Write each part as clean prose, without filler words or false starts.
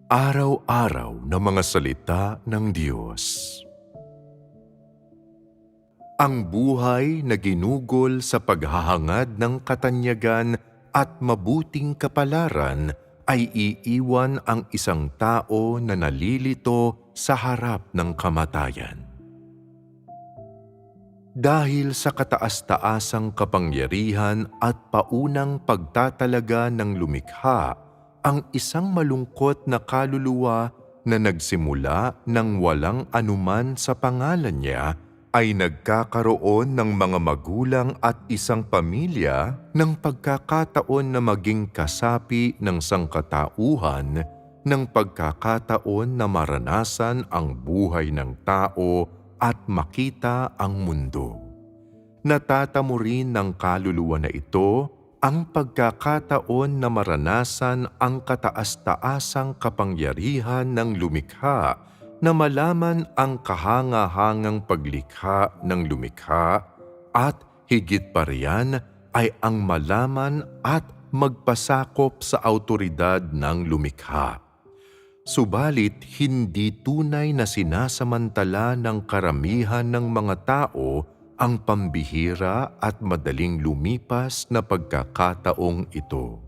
Araw-araw na mga salita ng Diyos. Ang buhay na ginugol sa paghahangad ng katanyagan at mabuting kapalaran ay iiwan ang isang tao na nalilito sa harap ng kamatayan. Dahil sa kataas-taasang kapangyarihan at paunang pagtatalaga ng lumikha, ang isang malungkot na kaluluwa na nagsimula ng walang anuman sa pangalan niya ay nagkakaroon ng mga magulang at isang pamilya ng pagkakataon na maging kasapi ng sangkatauhan, ng pagkakataon na maranasan ang buhay ng tao at makita ang mundo. Natatamo rin ng kaluluwa na ito ang pagkakataon na maranasan ang kataas-taasang kapangyarihan ng lumikha, na malaman ang kahanga-hangang paglikha ng lumikha, at higit pa riyan ay ang malaman at magpasakop sa awtoridad ng lumikha. Subalit hindi tunay na sinasamantala ng karamihan ng mga tao ang pambihira at madaling lumipas na pagkakataong ito.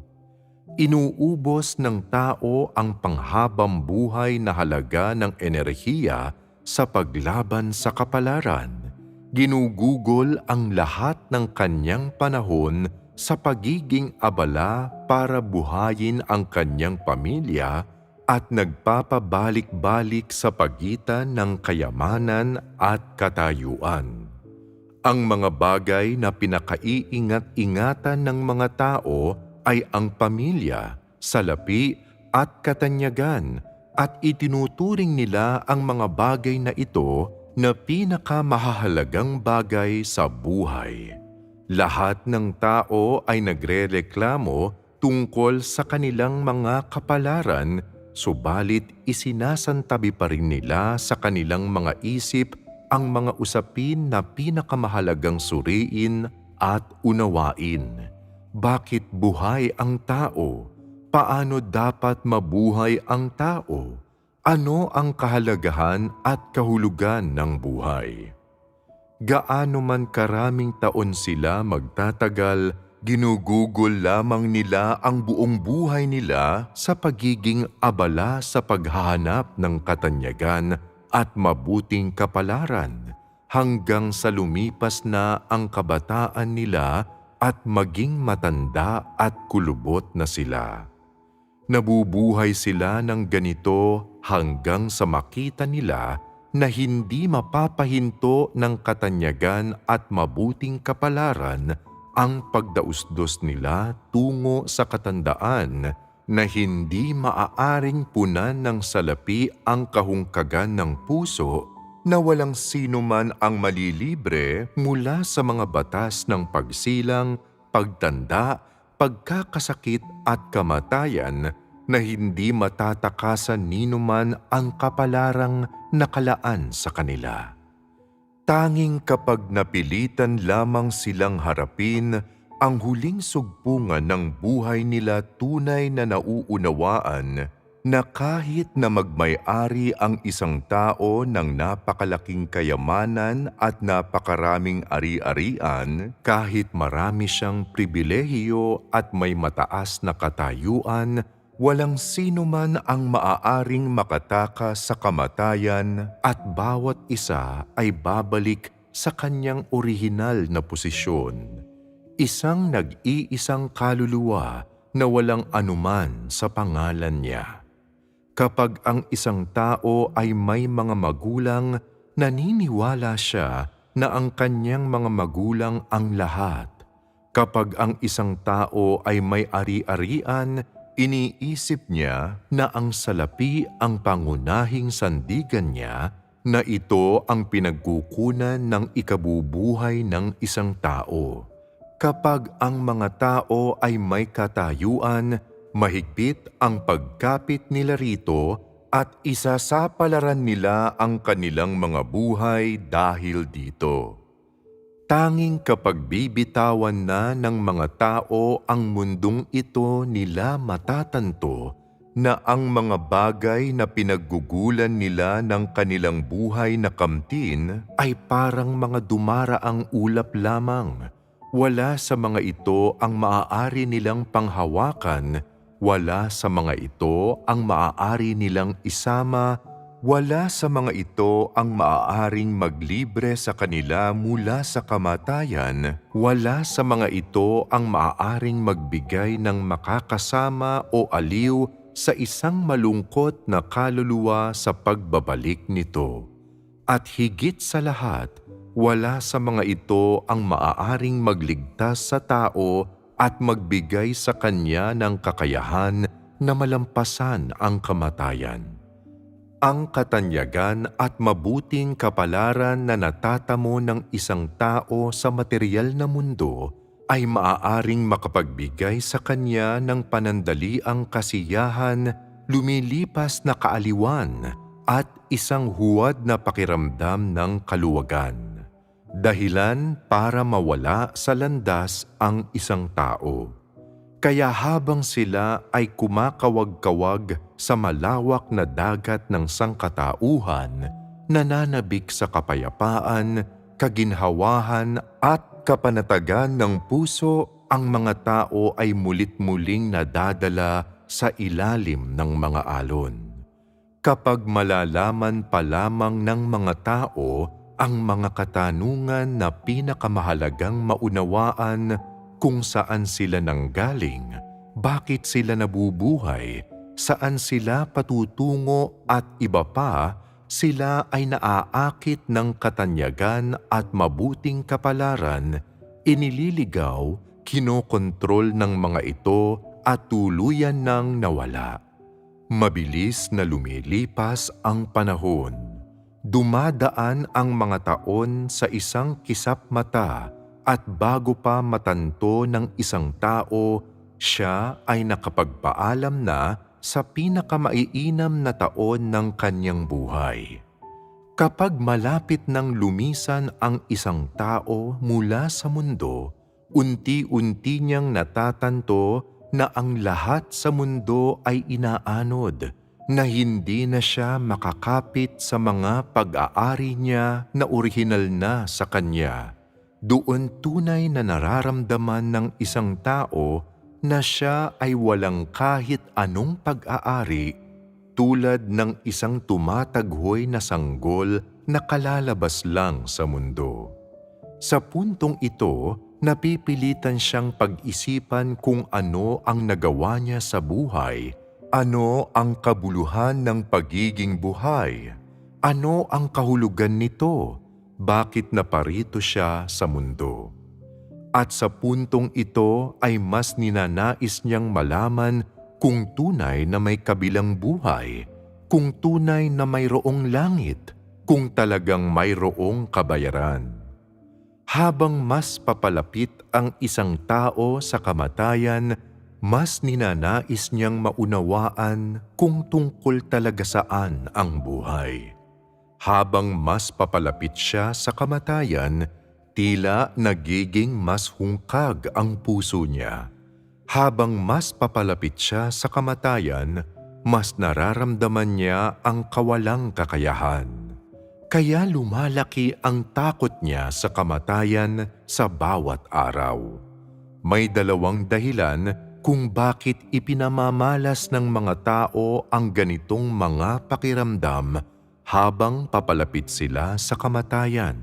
Inuubos ng tao ang panghabang buhay na halaga ng enerhiya sa paglaban sa kapalaran. Ginugugol ang lahat ng kanyang panahon sa pagiging abala para buhayin ang kanyang pamilya at nagpapabalik-balik sa pagitan ng kayamanan at katayuan. Ang mga bagay na pinakaiingat-ingatan ng mga tao ay ang pamilya, salapi at katanyagan, at itinuturing nila ang mga bagay na ito na pinakamahalagang bagay sa buhay. Lahat ng tao ay nagrereklamo tungkol sa kanilang mga kapalaran, subalit isinasantabi pa rin nila sa kanilang mga isip ang mga usapin na pinakamahalagang suriin at unawain. Bakit buhay ang tao? Paano dapat mabuhay ang tao? Ano ang kahalagahan at kahulugan ng buhay? Gaano man karaming taon sila magtatagal, ginugugol lamang nila ang buong buhay nila sa pagiging abala sa paghahanap ng katanyagan at mabuting kapalaran, hanggang sa lumipas na ang kabataan nila at maging matanda at kulubot na sila. Nabubuhay sila ng ganito hanggang sa makita nila na hindi mapapahinto ng katanyagan at mabuting kapalaran ang pagdausdos nila tungo sa katandaan, na hindi maaaring punan ng salapi ang kahungkagan ng puso, na walang sino man ang malilibre mula sa mga batas ng pagsilang, pagtanda, pagkakasakit at kamatayan, na hindi matatakasan ninuman ang kapalarang nakalaan sa kanila. Tanging kapag napilitan lamang silang harapin ang huling sugpungan ng buhay nila, tunay na nauunawaan na kahit na magmay-ari ang isang tao ng napakalaking kayamanan at napakaraming ari-arian, kahit marami siyang pribilehiyo at may mataas na katayuan, walang sino man ang maaaring makatakas sa kamatayan, at bawat isa ay babalik sa kanyang orihinal na posisyon. Isang nag-iisang kaluluwa na walang anuman sa pangalan niya. Kapag ang isang tao ay may mga magulang, naniniwala siya na ang kanyang mga magulang ang lahat. Kapag ang isang tao ay may ari-arian, iniisip niya na ang salapi ang pangunahing sandigan niya, na ito ang pinagkukunan ng ikabubuhay ng isang tao. Kapag ang mga tao ay may katayuan, mahigpit ang pagkapit nila rito at isasapalaran nila ang kanilang mga buhay dahil dito. Tanging kapag bibitawan na ng mga tao ang mundong ito, nila matatanto na ang mga bagay na pinaggugulan nila ng kanilang buhay na kamtin ay parang mga dumaraang ulap lamang. Wala sa mga ito ang maaari nilang panghawakan, wala sa mga ito ang maaari nilang isama, wala sa mga ito ang maaaring maglibre sa kanila mula sa kamatayan, wala sa mga ito ang maaaring magbigay ng makakasama o aliw sa isang malungkot na kaluluwa sa pagbabalik nito. At higit sa lahat, wala sa mga ito ang maaaring magligtas sa tao at magbigay sa kanya ng kakayahan na malampasan ang kamatayan. Ang katanyagan at mabuting kapalaran na natatamo ng isang tao sa materyal na mundo ay maaaring makapagbigay sa kanya ng panandaliang kasiyahan, lumilipas na kaaliwan at isang huwad na pakiramdam ng kaluwagan. Dahilan para mawala sa landas ang isang tao. Kaya habang sila ay kumakawag-kawag sa malawak na dagat ng sangkatauhan, nananabik sa kapayapaan, kaginhawahan at kapanatagan ng puso, ang mga tao ay mulit-muling nadadala sa ilalim ng mga alon. Kapag malalaman pa lamang ng mga tao ang mga katanungan na pinakamahalagang maunawaan, kung saan sila nanggaling, bakit sila nabubuhay, saan sila patutungo at iba pa, sila ay naaakit ng katanyagan at mabuting kapalaran, inililigaw, kinokontrol ng mga ito at tuluyan nang nawala. Mabilis na lumilipas ang panahon. Dumadaan ang mga taon sa isang kisap mata, at bago pa matanto ng isang tao, siya ay nakapagpaalam na sa pinakamaiinam na taon ng kanyang buhay. Kapag malapit nang lumisan ang isang tao mula sa mundo, unti-unti niyang natatanto na ang lahat sa mundo ay inaanod, na hindi na siya makakapit sa mga pag-aari niya na orihinal na sa kanya. Doon tunay na nararamdaman ng isang tao na siya ay walang kahit anong pag-aari, tulad ng isang tumataghoy na sanggol na kalalabas lang sa mundo. Sa puntong ito, napipilitan siyang pag-isipan kung ano ang nagawa niya sa buhay, ano ang kabuluhan ng pagiging buhay, ano ang kahulugan nito, bakit naparito siya sa mundo. At sa puntong ito ay mas ninanais niyang malaman kung tunay na may kabilang buhay, kung tunay na mayroong langit, kung talagang mayroong kabayaran. Habang mas papalapit ang isang tao sa kamatayan, mas ninanais niyang maunawaan kung tungkol talaga saan ang buhay. Habang mas papalapit siya sa kamatayan, tila nagiging mas hungkag ang puso niya. Habang mas papalapit siya sa kamatayan, mas nararamdaman niya ang kawalang kakayahan. Kaya lumalaki ang takot niya sa kamatayan sa bawat araw. May dalawang dahilan kung bakit ipinamamalas ng mga tao ang ganitong mga pakiramdam habang papalapit sila sa kamatayan.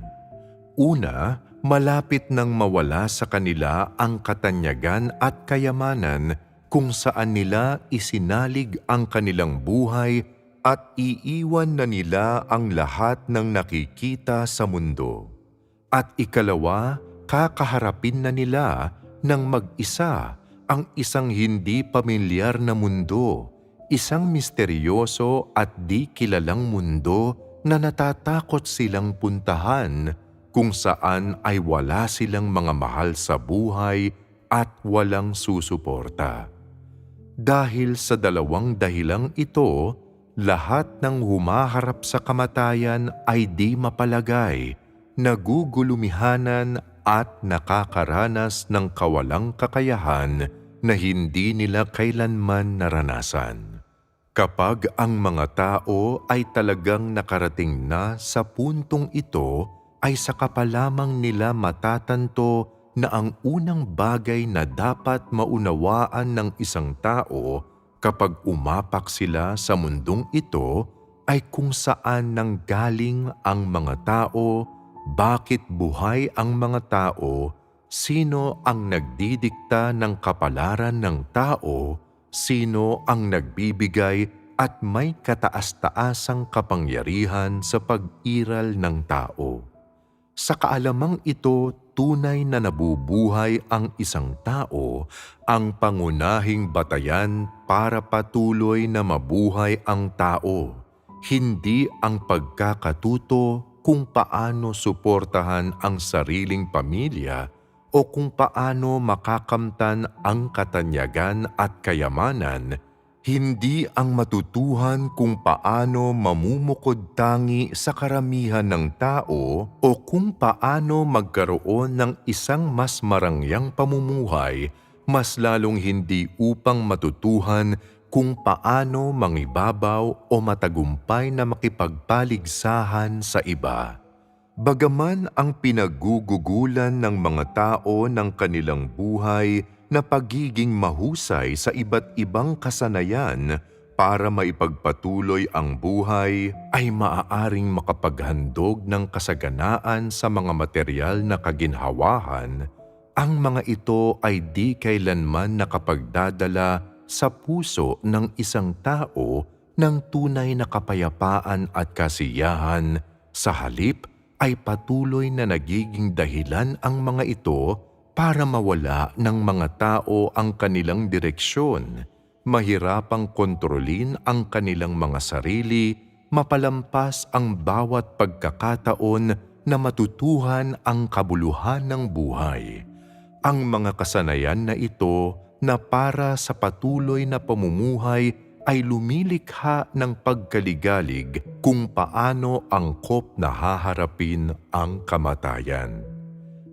Una, malapit nang mawala sa kanila ang katanyagan at kayamanan kung saan nila isinalig ang kanilang buhay at iiwan na nila ang lahat ng nakikita sa mundo. At ikalawa, kakaharapin na nila ng mag-isa ang isang hindi pamilyar na mundo, isang misteryoso at di kilalang mundo na natatakot silang puntahan, kung saan ay wala silang mga mahal sa buhay at walang susuporta. Dahil sa dalawang dahilang ito, lahat ng humaharap sa kamatayan ay di mapalagay, nagugulumihanan at nakakaranas ng kawalang kakayahan na hindi nila kailanman naranasan. Kapag ang mga tao ay talagang nakarating na sa puntong ito, ay saka pa lamang nila matatanto na ang unang bagay na dapat maunawaan ng isang tao kapag umapak sila sa mundong ito ay kung saan nanggaling ang mga tao, bakit buhay ang mga tao, sino ang nagdidikta ng kapalaran ng tao, sino ang nagbibigay at may kataas-taasang kapangyarihan sa pag-iral ng tao. Sa kaalamang ito, tunay na nabubuhay ang isang tao, ang pangunahing batayan para patuloy na mabuhay ang tao, hindi ang pagkakatuto kung paano suportahan ang sariling pamilya o kung paano makakamtan ang katanyagan at kayamanan, hindi ang matutuhan kung paano mamumukod tangi sa karamihan ng tao o kung paano magkaroon ng isang mas marangyang pamumuhay, mas lalong hindi upang matutuhan kung paano mangibabaw o matagumpay na makipagpaligsahan sa iba. Bagaman ang pinagugugulan ng mga tao ng kanilang buhay na pagiging mahusay sa iba't ibang kasanayan para maipagpatuloy ang buhay ay maaaring makapaghandog ng kasaganaan sa mga material na kaginhawahan, ang mga ito ay di kailanman nakapagdadala sa puso ng isang tao ng tunay na kapayapaan at kasiyahan. Sa halip, ay patuloy na nagiging dahilan ang mga ito para mawala ng mga tao ang kanilang direksyon, mahirapang kontrolin ang kanilang mga sarili, mapalampas ang bawat pagkakataon na matutuhan ang kabuluhan ng buhay. Ang mga kasanayan na ito na para sa patuloy na pamumuhay ay lumilikha ng pagkaligalig kung paano angkop na haharapin ang kamatayan.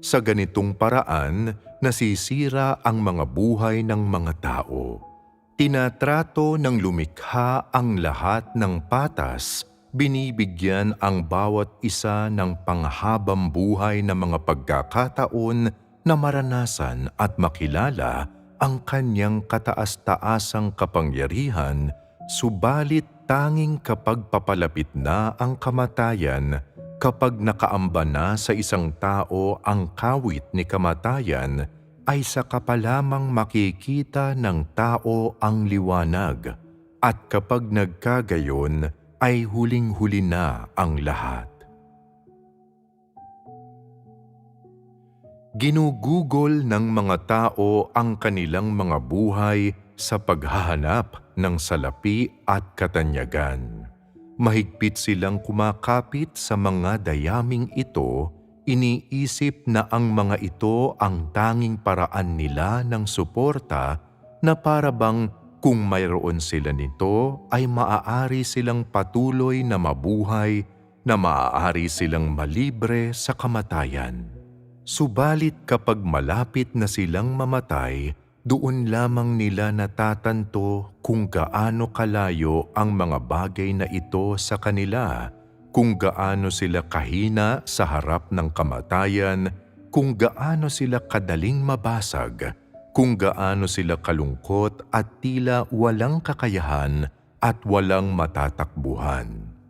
Sa ganitong paraan, nasisira ang mga buhay ng mga tao. Tinatrato ng lumikha ang lahat ng patas, binibigyan ang bawat isa ng panghabang buhay na mga pagkakataon na maranasan at makilala ang kanyang kataas-taasang kapangyarihan, subalit tanging kapag papalapit na ang kamatayan, kapag nakaamba na sa isang tao ang kawit ni kamatayan, ay saka pa lamang makikita ng tao ang liwanag, at kapag nagkagayon ay huling-huli na ang lahat. Ginugugol ng mga tao ang kanilang mga buhay sa paghahanap ng salapi at katanyagan. Mahigpit silang kumakapit sa mga dayaming ito, iniisip na ang mga ito ang tanging paraan nila ng suporta na para bang kung mayroon sila nito ay maaari silang patuloy na mabuhay, na maaari silang malibre sa kamatayan. Subalit kapag malapit na silang mamatay, doon lamang nila natatanto kung gaano kalayo ang mga bagay na ito sa kanila, kung gaano sila kahina sa harap ng kamatayan, kung gaano sila kadaling mabasag, kung gaano sila kalungkot at tila walang kakayahan at walang matatakbuhan.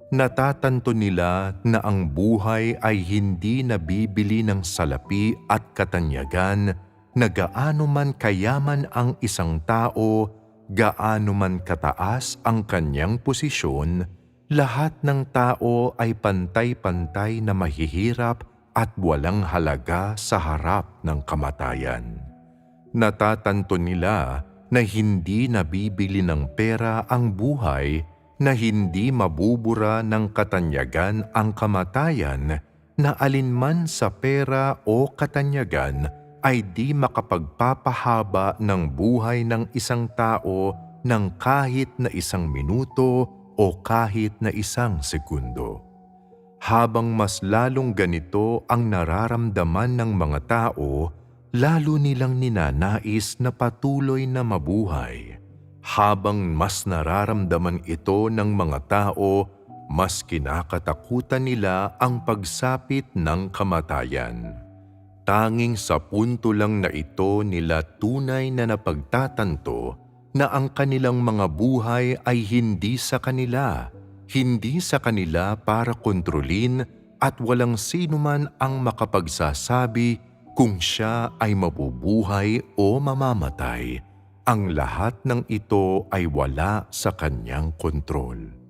Natatanto nila na ang buhay ay hindi nabibili ng salapi at katanyagan, na gaano man kayaman ang isang tao, gaano man kataas ang kanyang posisyon, lahat ng tao ay pantay-pantay na mahihirap at walang halaga sa harap ng kamatayan. Natatanto nila na hindi nabibili ng pera ang buhay, na hindi mabubura ng katanyagan ang kamatayan, na alinman sa pera o katanyagan ay di makapagpapahaba ng buhay ng isang tao ng kahit na isang minuto o kahit na isang segundo. Habang mas lalong ganito ang nararamdaman ng mga tao, lalo nilang ninanais na patuloy na mabuhay. Habang mas nararamdaman ito ng mga tao, mas kinakatakutan nila ang pagsapit ng kamatayan. Tanging sa punto lang na ito nila tunay na napagtatanto na ang kanilang mga buhay ay hindi sa kanila, hindi sa kanila para kontrolin at walang sino man ang makapagsasabi kung siya ay mabubuhay o mamamatay. Ang lahat ng ito ay wala sa kanyang kontrol.